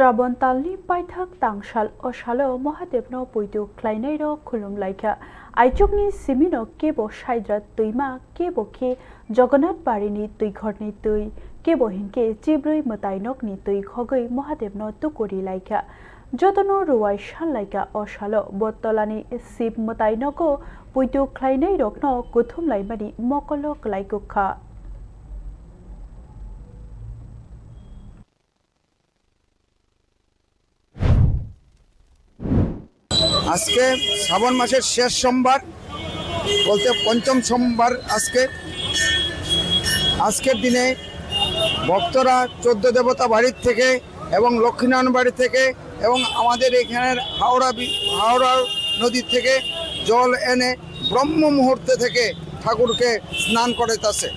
श्रावण तालनि पाइथाक तांसाल असालो महादेवनो पुइतु ख्लाइनायरो खुलुमलायखा आइचुकनि सिमिनो केबो साइद्रा तुइमा केबो के जगन्नाथ बारिनि तुइघरनि तुइ केबो हिंके चिब्रै मताइनकनि तुइ खगै महादेवनो तुकुरि लायखा जतनो रुवाय सानलायखा असालो बत्तलानि शिव मताइनको पुइतु ख्लाइनायरकनो गुथुमलायमानि मकलक लायकुखा आज के श्रावण मासेर शेष सोमवार बोलते पंचम सोमवार आजकेर दिने भक्तरा 14 देवता बाड़ी थेके एवं लक्ष्मीनारायण बाड़ी थेके एवं आमादेर एखानेर हावड़ा नदी थेके जल एने ब्रह्म मुहूर्ते थेके ठाकुरके स्नान कराइतेছে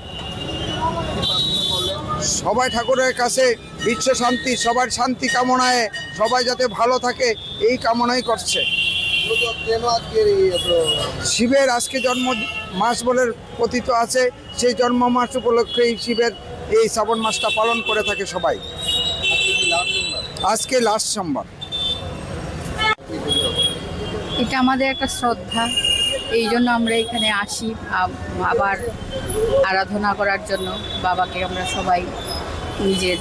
सबाई ठाकुरेर काছে विश्व शांति सबार शांति कामनाय सबाई जाते भालो थाके এই कामनाई करছে। शिवेर आज के जन्म मास बोले कथित आछे सेई जन्म मास उपलक्षे शिवेर এই শ্রাবণ মাসটা পালন করে থাকে সবাই। আজকে লাস্ট সোমবার। এটা আমাদের একটা শ্রদ্ধা, এই জন্য আমরা এখানে আসি আবার আরাধনা করার জন্য। বাবাকে আমরা সবাই নিজের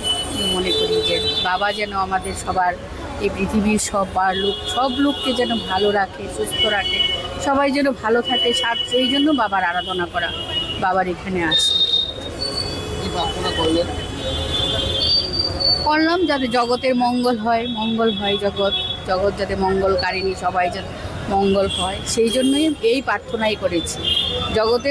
মনে করি যে বাবা যেন আমাদের সবার এই পৃথিবীর সব লোককে যেন ভালো রাখে, সুস্থ রাখে, সবাই যেন ভালো থাকে, সেই জন্য বাবার আরাধনা করা, বাবার এখানে আসি। করলাম যাতে জগতের মঙ্গল হয় জগৎ যাতে মঙ্গলকারিণী, সবাই যাতে মঙ্গল হয়, সেই জন্যই এই প্রার্থনাই করেছি জগতের